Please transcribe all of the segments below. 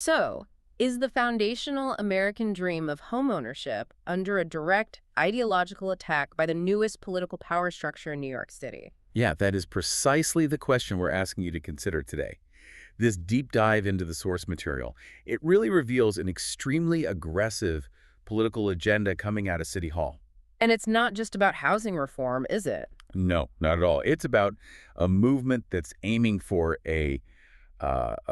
So, is the foundational American dream of homeownership under a direct ideological attack by the newest political power structure in New York City? Yeah, that is precisely the question we're asking you to consider today. This deep dive into the source material, it really reveals an extremely aggressive political agenda coming out of City Hall. And it's not just about housing reform, is it? No, not at all. It's about a movement that's aiming for a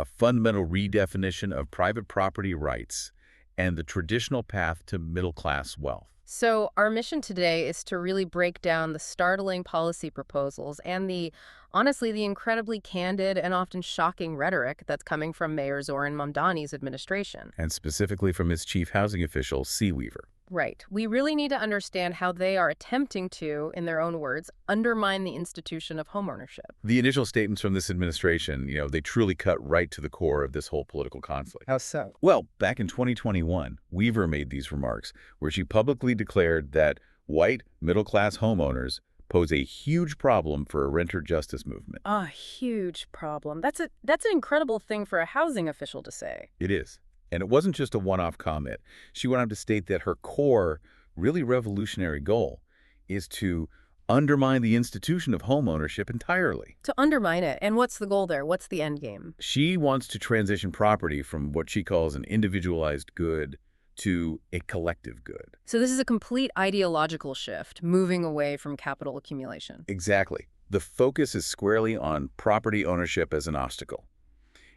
fundamental redefinition of private property rights and the traditional path to middle-class wealth. So, our mission today is to really break down the startling policy proposals and honestly, the incredibly candid and often shocking rhetoric that's coming from Mayor Zohran Mamdani's administration. And specifically from his chief housing official, Cea Weaver. Right. We really need to understand how they are attempting to, in their own words, undermine the institution of homeownership. The initial statements from this administration, they truly cut right to the core of this whole political conflict. How so? Well, back in 2021, Weaver made these remarks where she publicly declared that white, middle-class homeowners pose a huge problem for a renter justice movement. A huge problem. That's an incredible thing for a housing official to say. It is. And it wasn't just a one-off comment. She went on to state that her core, really revolutionary goal is to undermine the institution of homeownership entirely. To undermine it. And what's the goal there? What's the end game? She wants to transition property from what she calls an individualized good to a collective good. So this is a complete ideological shift, moving away from capital accumulation. Exactly. The focus is squarely on property ownership as an obstacle.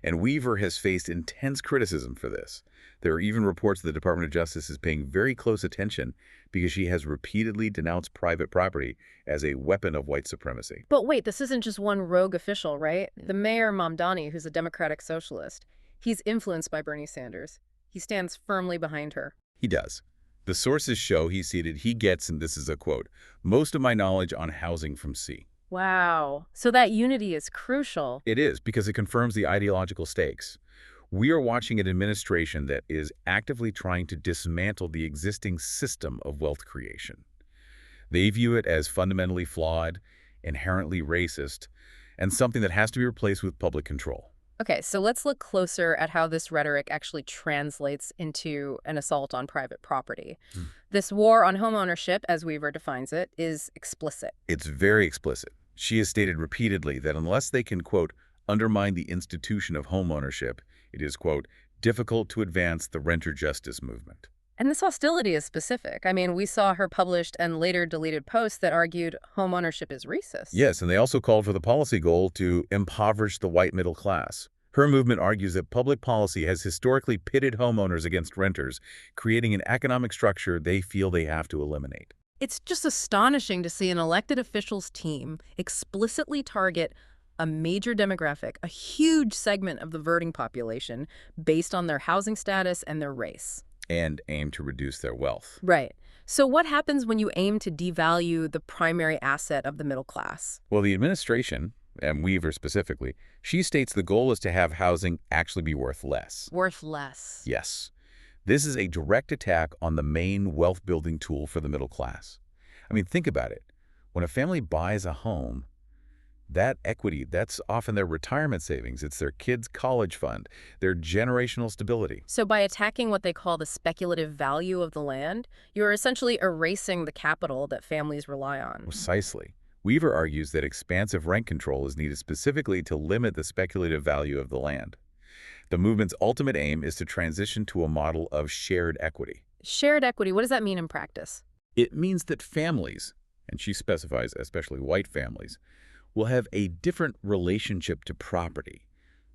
And Weaver has faced intense criticism for this. There are even reports the Department of Justice is paying very close attention because she has repeatedly denounced private property as a weapon of white supremacy. But wait, this isn't just one rogue official, right? The mayor, Mamdani, who's a Democratic socialist, he's influenced by Bernie Sanders. He stands firmly behind her. He does. The sources show he gets, and this is a quote, most of my knowledge on housing from C. Wow. So that unity is crucial. It is, because it confirms the ideological stakes. We are watching an administration that is actively trying to dismantle the existing system of wealth creation. They view it as fundamentally flawed, inherently racist, and something that has to be replaced with public control. Okay, so let's look closer at how this rhetoric actually translates into an assault on private property. This war on homeownership, as Weaver defines it, is explicit. It's very explicit. She has stated repeatedly that unless they can, quote, undermine the institution of homeownership, it is, quote, difficult to advance the renter justice movement. And this hostility is specific. I mean, we saw her published and later deleted posts that argued homeownership is racist. Yes, and they also called for the policy goal to impoverish the white middle class. Her movement argues that public policy has historically pitted homeowners against renters, creating an economic structure they feel they have to eliminate. It's just astonishing to see an elected officials team explicitly target a major demographic, a huge segment of the voting population, based on their housing status and their race. And aim to reduce their wealth. Right. So what happens when you aim to devalue the primary asset of the middle class? Well, the administration, and Weaver specifically, she states the goal is to have housing actually be worth less. Worth less. Yes. This is a direct attack on the main wealth-building tool for the middle class. I mean, think about it. When a family buys a home, that equity, that's often their retirement savings. It's their kids' college fund, their generational stability. So by attacking what they call the speculative value of the land, you're essentially erasing the capital that families rely on. Precisely. Weaver argues that expansive rent control is needed specifically to limit the speculative value of the land. The movement's ultimate aim is to transition to a model of shared equity. Shared equity, what does that mean in practice? It means that families, and she specifies especially white families, will have a different relationship to property,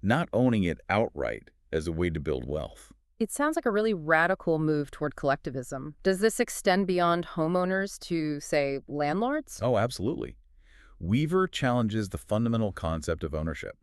not owning it outright as a way to build wealth. It sounds like a really radical move toward collectivism. Does this extend beyond homeowners to, say, landlords? Oh, absolutely. Weaver challenges the fundamental concept of ownership.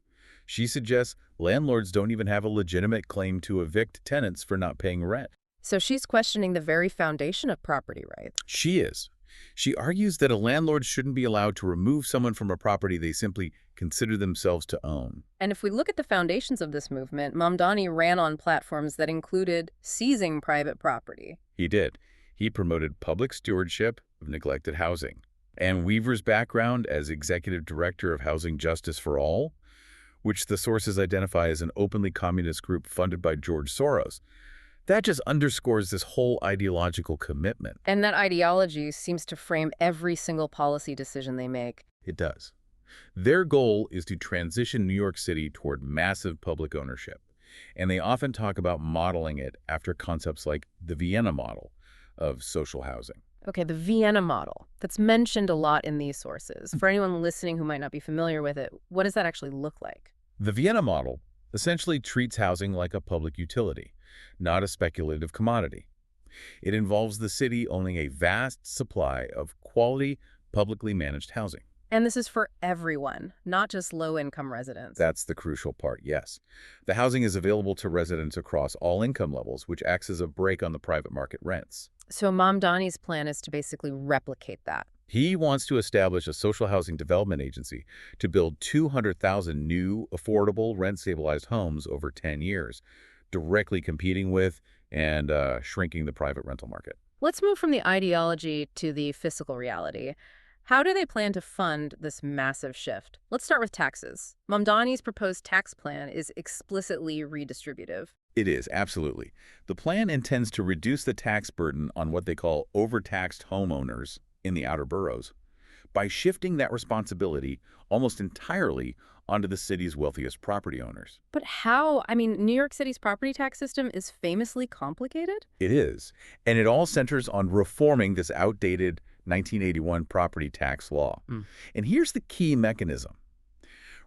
She suggests landlords don't even have a legitimate claim to evict tenants for not paying rent. So she's questioning the very foundation of property rights. She is. She argues that a landlord shouldn't be allowed to remove someone from a property they simply consider themselves to own. And if we look at the foundations of this movement, Mamdani ran on platforms that included seizing private property. He did. He promoted public stewardship of neglected housing. And Weaver's background as executive director of Housing Justice for All which the sources identify as an openly communist group funded by George Soros. That just underscores this whole ideological commitment. And that ideology seems to frame every single policy decision they make. It does. Their goal is to transition New York City toward massive public ownership, and they often talk about modeling it after concepts like the Vienna model of social housing. Okay, the Vienna model. That's mentioned a lot in these sources. For anyone listening who might not be familiar with it, what does that actually look like? The Vienna model essentially treats housing like a public utility, not a speculative commodity. It involves the city owning a vast supply of quality, publicly managed housing. And this is for everyone, not just low-income residents. That's the crucial part, yes. The housing is available to residents across all income levels, which acts as a brake on the private market rents. So Mamdani's plan is to basically replicate that. He wants to establish a social housing development agency to build 200,000 new, affordable, rent-stabilized homes over 10 years, directly competing with and shrinking the private rental market. Let's move from the ideology to the fiscal reality. How do they plan to fund this massive shift? Let's start with taxes. Mamdani's proposed tax plan is explicitly redistributive. It is, absolutely. The plan intends to reduce the tax burden on what they call overtaxed homeowners in the outer boroughs by shifting that responsibility almost entirely onto the city's wealthiest property owners. But how? I mean, New York City's property tax system is famously complicated. It is, and it all centers on reforming this outdated 1981 property tax law. And here's the key mechanism.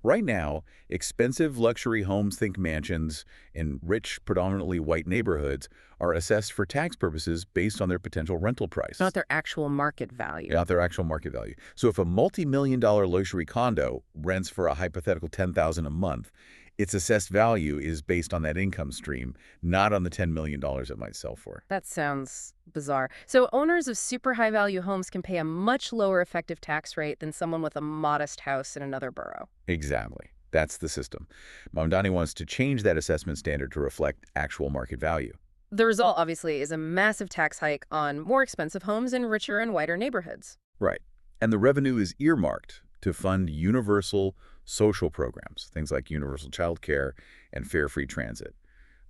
Right now, expensive luxury homes, think mansions, in rich, predominantly white neighborhoods are assessed for tax purposes based on their potential rental price. Not their actual market value. Not their actual market value. So if a multi-million-dollar luxury condo rents for a hypothetical $10,000 a month, its assessed value is based on that income stream, not on the $10 million it might sell for. That sounds bizarre. So owners of super high-value homes can pay a much lower effective tax rate than someone with a modest house in another borough. Exactly. That's the system. Mamdani wants to change that assessment standard to reflect actual market value. The result, obviously, is a massive tax hike on more expensive homes in richer and whiter neighborhoods. Right. And the revenue is earmarked to fund universal social programs, things like universal child care and fare free transit.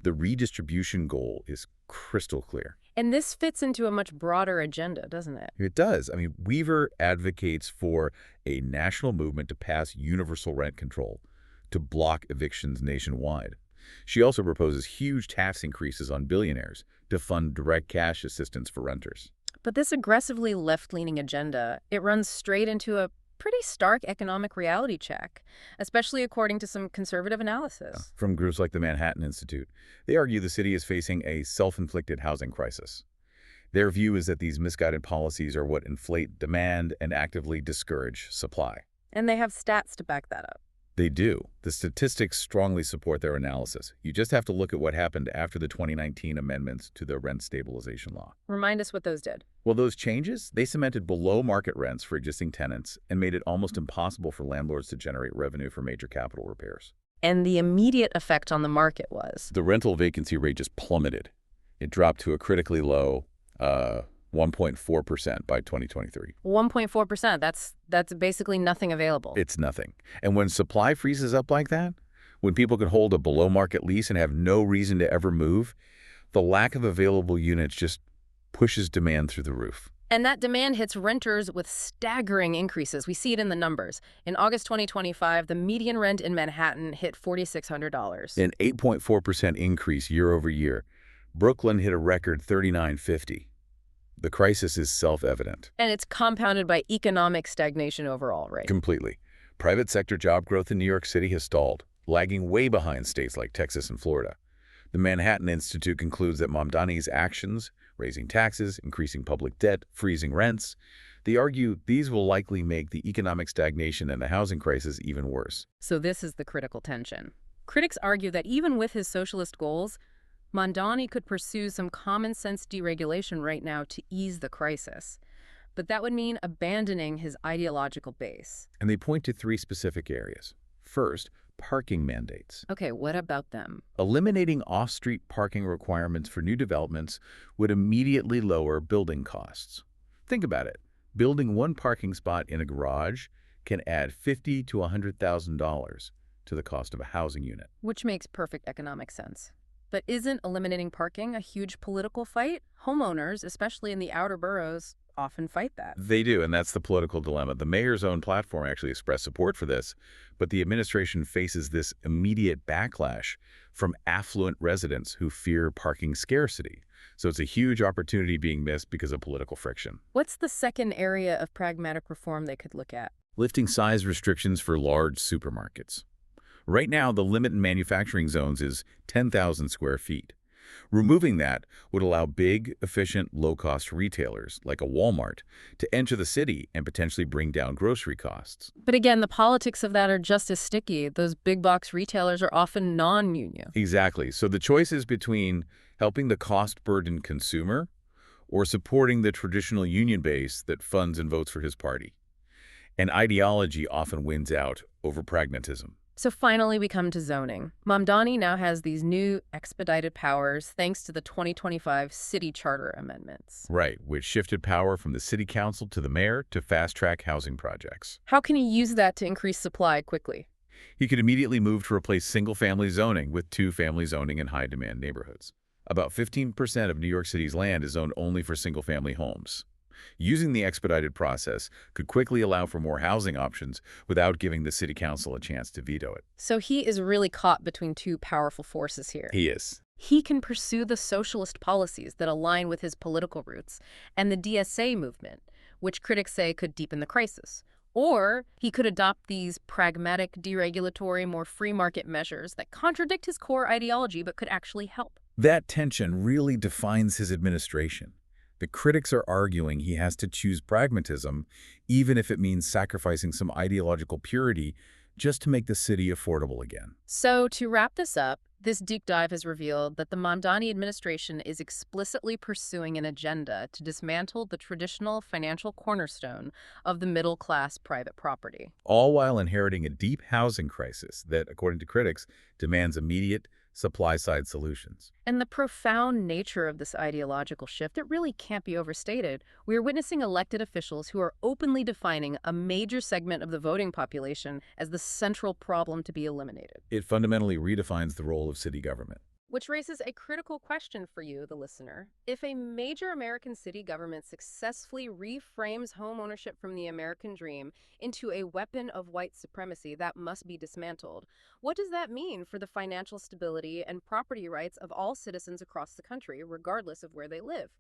The redistribution goal is crystal clear. And this fits into a much broader agenda, doesn't it? It does. I mean, Weaver advocates for a national movement to pass universal rent control to block evictions nationwide. She also proposes huge tax increases on billionaires to fund direct cash assistance for renters. But this aggressively left-leaning agenda, it runs straight into a pretty stark economic reality check, especially according to some conservative analysis. From groups like the Manhattan Institute, they argue the city is facing a self-inflicted housing crisis. Their view is that these misguided policies are what inflate demand and actively discourage supply. And they have stats to back that up. They do. The statistics strongly support their analysis. You just have to look at what happened after the 2019 amendments to the rent stabilization law. Remind us what those did. Well, those changes, they cemented below-market rents for existing tenants and made it almost impossible for landlords to generate revenue for major capital repairs. And the immediate effect on the market was? The rental vacancy rate just plummeted. It dropped to a critically low 1.4% by 2023. 1.4%. That's basically nothing available. It's nothing. And when supply freezes up like that, when people can hold a below-market lease and have no reason to ever move, the lack of available units just pushes demand through the roof. And that demand hits renters with staggering increases. We see it in the numbers. In August 2025, the median rent in Manhattan hit $4,600. An 8.4% increase year over year. Brooklyn hit a record $3,950. The crisis is self-evident. And it's compounded by economic stagnation overall, right? Completely. Private sector job growth in New York City has stalled, lagging way behind states like Texas and Florida. The Manhattan Institute concludes that Mamdani's actions, raising taxes, increasing public debt, freezing rents, they argue these will likely make the economic stagnation and the housing crisis even worse. So this is the critical tension. Critics argue that even with his socialist goals, Mamdani could pursue some common-sense deregulation right now to ease the crisis. But that would mean abandoning his ideological base. And they point to three specific areas. First, parking mandates. Okay, what about them? Eliminating off-street parking requirements for new developments would immediately lower building costs. Think about it. Building one parking spot in a garage can add $50,000 to $100,000 to the cost of a housing unit. Which makes perfect economic sense. But isn't eliminating parking a huge political fight? Homeowners, especially in the outer boroughs, often fight that. They do, and that's the political dilemma. The mayor's own platform actually expressed support for this, but the administration faces this immediate backlash from affluent residents who fear parking scarcity. So it's a huge opportunity being missed because of political friction. What's the second area of pragmatic reform they could look at? Lifting size restrictions for large supermarkets. Right now, the limit in manufacturing zones is 10,000 square feet. Removing that would allow big, efficient, low-cost retailers, like a Walmart, to enter the city and potentially bring down grocery costs. But again, the politics of that are just as sticky. Those big box retailers are often non-union. Exactly. So the choice is between helping the cost-burdened consumer or supporting the traditional union base that funds and votes for his party. And ideology often wins out over pragmatism. So finally, we come to zoning. Mamdani now has these new expedited powers thanks to the 2025 City Charter amendments. Right, which shifted power from the city council to the mayor to fast-track housing projects. How can he use that to increase supply quickly? He could immediately move to replace single-family zoning with two-family zoning in high-demand neighborhoods. About 15% of New York City's land is zoned only for single-family homes. Using the expedited process could quickly allow for more housing options without giving the city council a chance to veto it. So he is really caught between two powerful forces here. He is. He can pursue the socialist policies that align with his political roots and the DSA movement, which critics say could deepen the crisis. Or he could adopt these pragmatic, deregulatory, more free market measures that contradict his core ideology but could actually help. That tension really defines his administration. The critics are arguing he has to choose pragmatism, even if it means sacrificing some ideological purity just to make the city affordable again. So to wrap this up, this deep dive has revealed that the Mamdani administration is explicitly pursuing an agenda to dismantle the traditional financial cornerstone of the middle-class private property. All while inheriting a deep housing crisis that, according to critics, demands immediate supply-side solutions. And the profound nature of this ideological shift, it really can't be overstated. We are witnessing elected officials who are openly defining a major segment of the voting population as the central problem to be eliminated. It fundamentally redefines the role of city government. Which raises a critical question for you, the listener. If a major American city government successfully reframes homeownership from the American dream into a weapon of white supremacy that must be dismantled, what does that mean for the financial stability and property rights of all citizens across the country, regardless of where they live?